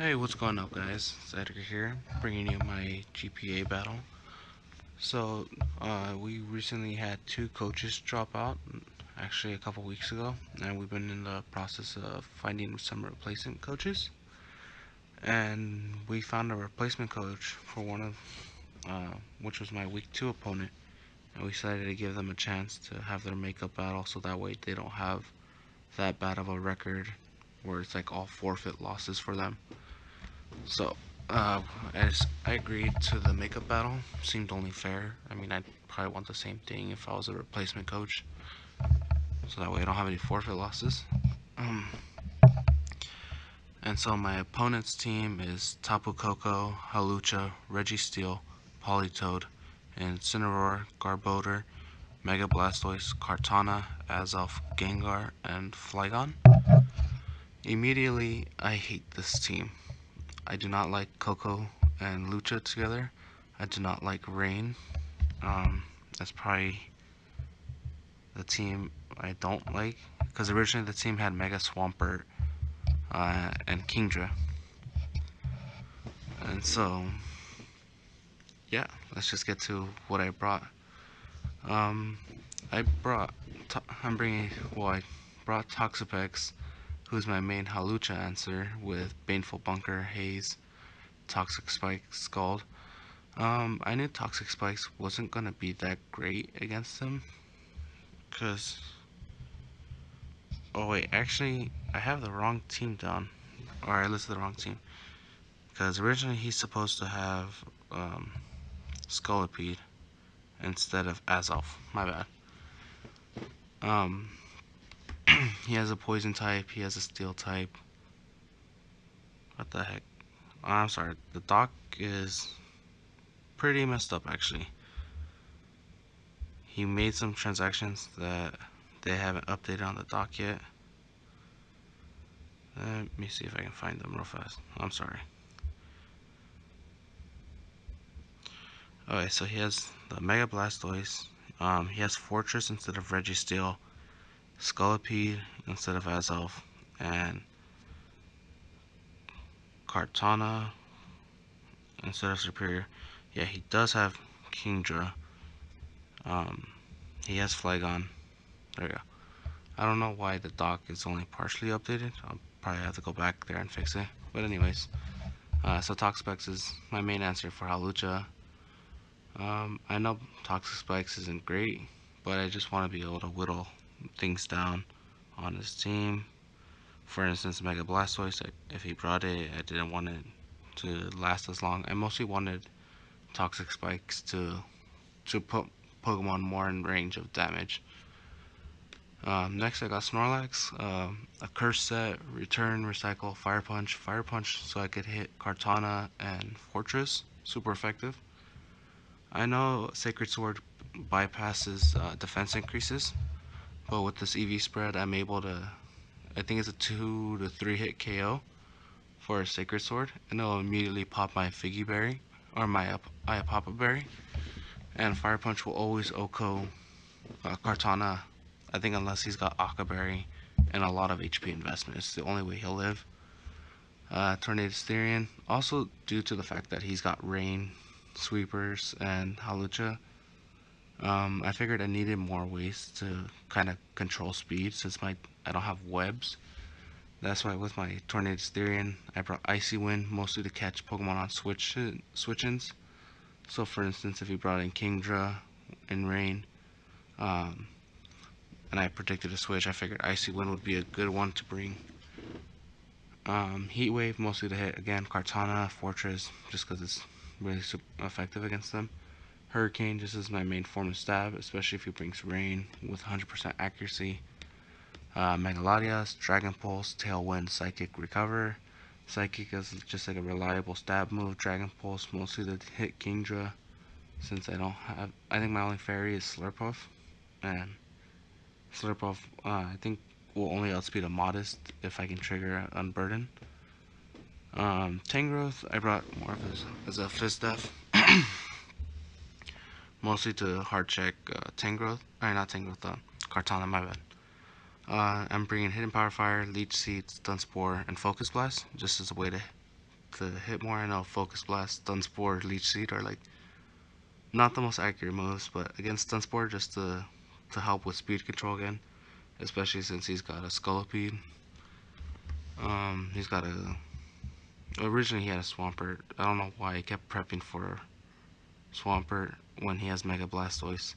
Hey, what's going up, guys? It's Edgar here, bringing you my GPA battle. We recently had two coaches drop out, actually a couple weeks ago, and we've been in the process of finding some replacement coaches. And we found a replacement coach for which was my week 2 opponent, and we decided to give them a chance to have their makeup battle so that way they don't have that bad of a record where it's like all forfeit losses for them. So, as I agreed to the makeup battle, seemed only fair. I mean, I'd probably want the same thing if I was a replacement coach, so that way I don't have any forfeit losses. Um, and so my opponent's team is Tapu Koko, Halucha, Registeel, Politoed, Incineroar, Garbodor, Mega Blastoise, Kartana, Azelf, Gengar, and Flygon. Immediately, I hate this team. I do not like Coco and Lucha together. I do not like Rain. That's probably the team I don't like, because originally the team had Mega Swampert and Kingdra. And so, yeah, let's just get to what I brought. Um, I brought, I brought Toxapex, who's my main Halucha answer, with Baneful Bunker, Haze, Toxic Spike, Scald. I knew Toxic Spikes wasn't gonna be that great against him, cause oh wait, actually I have the wrong team down, or I listed the wrong team, because originally he's supposed to have Scolipede instead of Azelf. My bad. Um, he has a poison type. He has a steel type. What the heck? I'm sorry. The doc is pretty messed up actually. He made some transactions that they haven't updated on the dock yet. Let me see if I can find them real fast. I'm sorry. Okay, so he has the Mega Blastoise. He has Fortress instead of Registeel, Scolipede instead of Azelf, and Kartana instead of Superior. Yeah, he does have Kingdra. Um, he has Flygon. There we go. I don't know why the dock is only partially updated. I'll probably have to go back there and fix it. But anyways, so Toxapex is my main answer for Halucha. I know Toxic Spikes isn't great, but I just want to be able to whittle things down on his team. For instance, Mega Blastoise, if he brought it, I didn't want it to last as long. I mostly wanted Toxic Spikes to put Pokemon more in range of damage. Next, I got Snorlax, a Curse Set, Return, Recycle, Fire Punch, so I could hit Kartana and Fortress. Super effective. I know Sacred Sword bypasses defense increases, but with this EV spread, I'm able to. I think it's a 2 to 3 hit KO for a Sacred Sword, and it'll immediately pop my Figgy Berry or my Iapapa Berry, and Fire Punch will always OHKO Kartana. I think unless he's got Aqua Berry and a lot of HP investment, it's the only way he'll live. Tornado Styrian, also due to the fact that he's got Rain, Sweepers, and Halucha. I figured I needed more ways to kind of control speed since I don't have webs. That's why with my Tornado Styrian, I brought Icy Wind mostly to catch Pokemon on switch-ins. So for instance, if you brought in Kingdra and Rain, um, and I predicted a switch, I figured Icy Wind would be a good one to bring. Heat Wave mostly to hit again Kartana, Fortress, just because it's really super effective against them. Hurricane just is my main form of stab, especially if he brings Rain with 100% accuracy. Mega Latias, Dragon Pulse, Tailwind, Psychic, Recover. Psychic is just like a reliable stab move. Dragon Pulse mostly to hit Kingdra, since I think my only fairy is Slurpuff, and Slurpuff I think will only outspeed a Modest if I can trigger Unburden. Tangrowth I brought more of as a Fizz Def, mostly to hard check Tangrowth, not Tangrowth, Kartana, my bad. I'm bringing Hidden Power Fire, Leech Seed, Stun Spore, and Focus Blast, just as a way to to hit more. I know Focus Blast, Stun Spore, Leech Seed are like not the most accurate moves, but against Stun Spore just to help with speed control again, especially since he's got a Scolipede. He's got a originally he had a Swampert. I don't know why he kept prepping for Swampert when he has Mega Blastoise.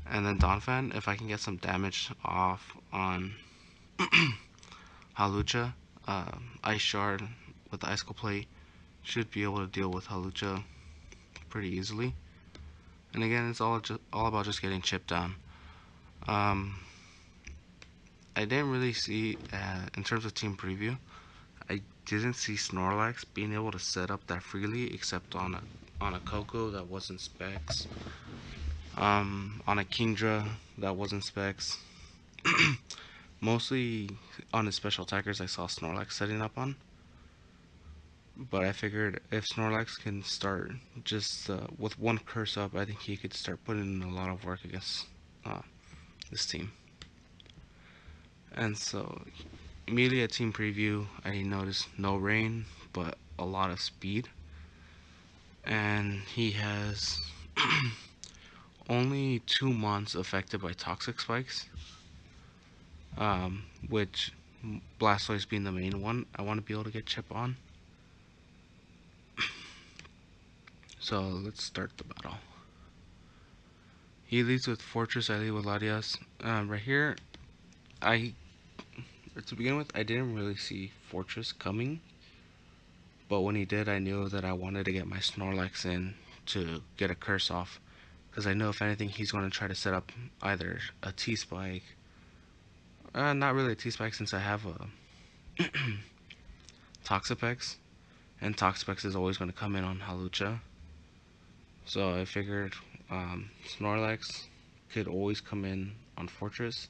And then Donphan, if I can get some damage off on Hawlucha, Ice Shard with the Icicle Plate should be able to deal with Hawlucha pretty easily. And again, it's all about just getting chipped down. I didn't really see, in terms of team preview, I didn't see Snorlax being able to set up that freely, except on a Coco that wasn't specs. On a Kingdra that wasn't specs. Mostly on his special attackers I saw Snorlax setting up on. But I figured if Snorlax can start just with one curse up, I think he could start putting in a lot of work against this team. And so immediately at team preview, I noticed no rain, but a lot of speed. And he has only 2 months affected by toxic spikes, which Blastoise being the main one, I want to be able to get chip on. So let's start the battle. He leads with Fortress, I lead with Latias. Right here, to begin with, I didn't really see Fortress coming, but when he did, I knew that I wanted to get my Snorlax in to get a curse off, because I know if anything, he's going to try to set up either a T-Spike, not really a T-Spike since I have a Toxapex, and Toxapex is always going to come in on Hawlucha. So I figured Snorlax could always come in on Fortress,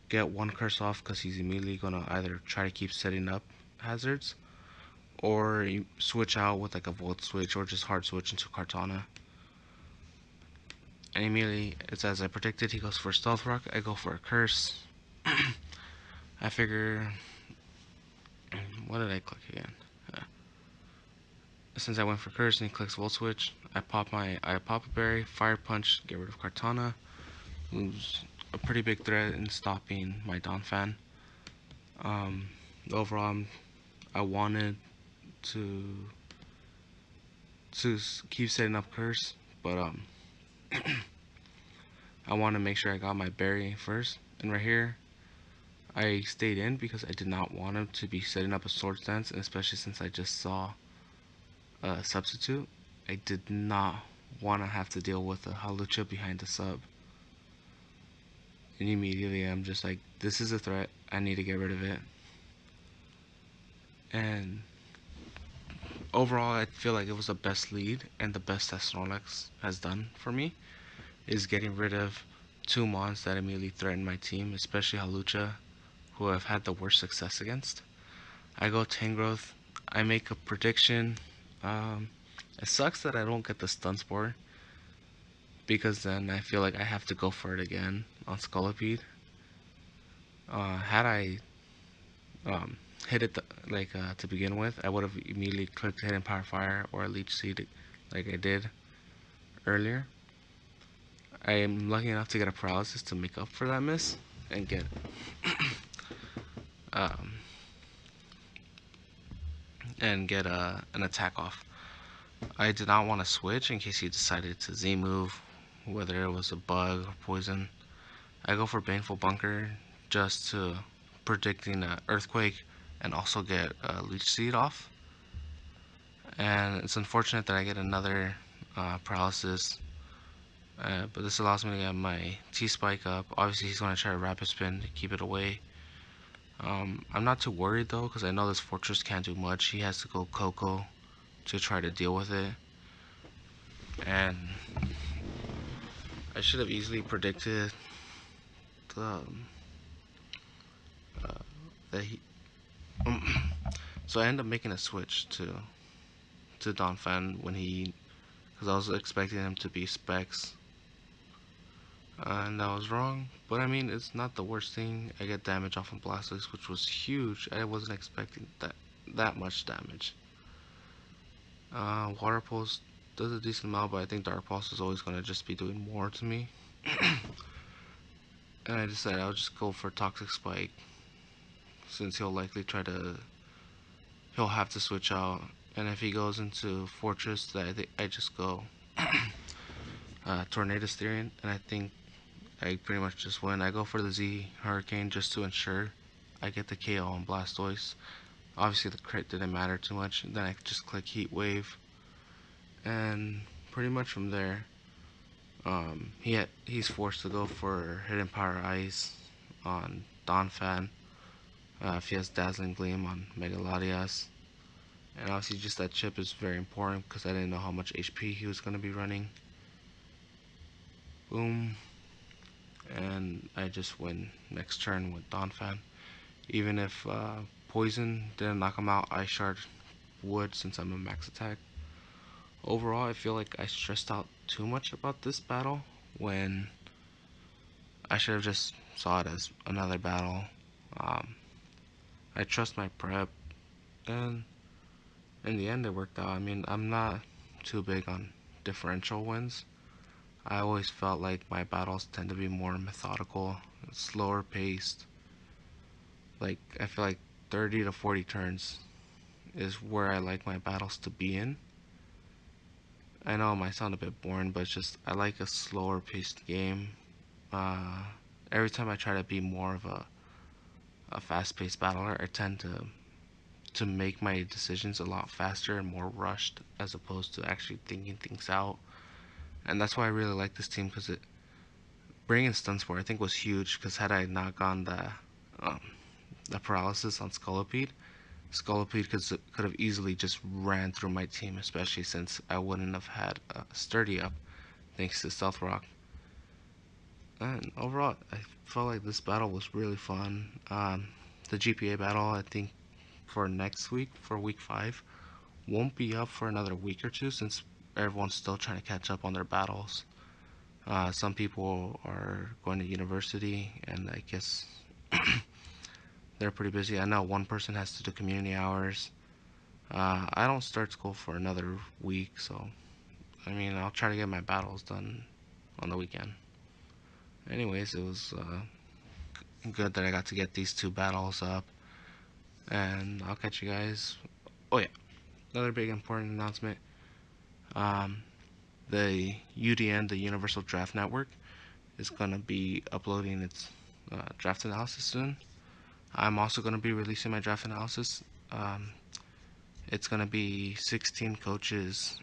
get one curse off because he's immediately going to either try to keep setting up hazards, or switch out with like a Volt Switch, or just hard switch into Kartana. And immediately, it's as I predicted, he goes for Stealth Rock, I go for a Curse. I figure, what did I click again? Since I went for Curse and he clicks Volt Switch, I pop a Berry, Fire Punch, get rid of Kartana, who's a pretty big threat in stopping my Donphan. Overall, I wanted to keep setting up Curse, but I want to make sure I got my Berry first. And right here, I stayed in because I did not want him to be setting up a Swords Dance, and especially since I just saw a Substitute, I did not want to have to deal with a Hawlucha behind the sub. And immediately I'm just like, this is a threat, I need to get rid of it. And overall, I feel like it was the best lead and the best that Snorlax has done for me, is getting rid of 2 mons that immediately threatened my team, especially Hawlucha, who I've had the worst success against. I go Tangrowth, I make a prediction. It sucks that I don't get the Stun Spore, because then I feel like I have to go for it again on Scolipede. Had I hit it to begin with, I would have immediately clicked Hidden Power Fire or Leech Seed like I did earlier. I am lucky enough to get a Paralysis to make up for that miss and get an attack off. I did not want to switch in case he decided to Z move, whether it was a bug or poison. I go for Baneful Bunker just to predicting an Earthquake and also get a Leech Seed off. And it's unfortunate that I get another Paralysis, but this allows me to get my T-Spike up. Obviously he's going to try to Rapid Spin to keep it away. I'm not too worried though, because I know this Fortress can't do much. He has to go Coco to try to deal with it. And I should have easily predicted the, that he... so I ended up making a switch to Donphan when he... because I was expecting him to be Specs. And I was wrong, but I mean, it's not the worst thing. I get damage off of Blastoise, which was huge. I wasn't expecting that much damage. Water pulse does a decent amount, but I think dark pulse is always gonna just be doing more to me. And I decided I'll just go for toxic spike since he'll have to switch out. And if he goes into fortress, I think I just go tornado steering, and I think I pretty much just win. I go for the Z hurricane just to ensure I get the KO on Blastoise. Obviously the crit didn't matter too much. Then I just click heat wave, and pretty much from there, he's forced to go for hidden power ice on Donphan. If he has dazzling gleam on Megalodias. And obviously just that chip is very important because I didn't know how much HP he was going to be running. Boom. And I just win next turn with Donphan. Even if Poison didn't knock him out, Ice Shard would since I'm a max attack. Overall, I feel like I stressed out too much about this battle when I should have just saw it as another battle. I trust my prep, and in the end it worked out. I mean, I'm not too big on differential wins. I always felt like my battles tend to be more methodical, slower paced. Like, I feel like 30 to 40 turns is where I like my battles to be in. I know it might sound a bit boring, but it's just I like a slower paced game. Uh, every time I try to be more of a fast paced battler, I tend to make my decisions a lot faster and more rushed as opposed to actually thinking things out. And that's why I really like this team because it bringing stun spore I think was huge because had I not gone um, the paralysis on Scolipede could have easily just ran through my team, especially since I wouldn't have had Sturdy up thanks to Stealth Rock. And overall, I felt like this battle was really fun. The GPA battle, I think, for next week, for week 5, won't be up for another week or two since everyone's still trying to catch up on their battles. Some people are going to university, and I guess they're pretty busy. I know one person has to do community hours. I don't start school for another week, so I mean, I'll try to get my battles done on the weekend. Anyways, it was good that I got to get these 2 battles up, and I'll catch you guys. Oh yeah, another big important announcement. Um, the UDN, the Universal Draft Network, is gonna be uploading its draft analysis soon. I'm also gonna be releasing my draft analysis. It's gonna be 16 coaches,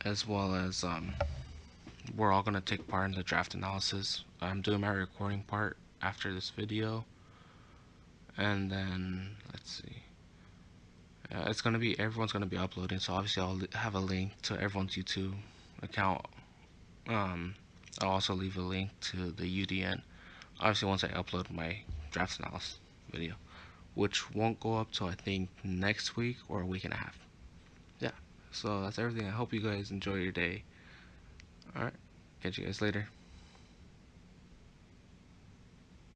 as well as we're all gonna take part in the draft analysis. I'm doing my recording part after this video, and then let's see. It's gonna be everyone's gonna be uploading, so obviously I'll have a link to everyone's YouTube account. I'll also leave a link to the UDN. Obviously, once I upload my draft analysis video, which won't go up till I think next week or a week and a half. Yeah. So that's everything. I hope you guys enjoy your day. Alright. Catch you guys later.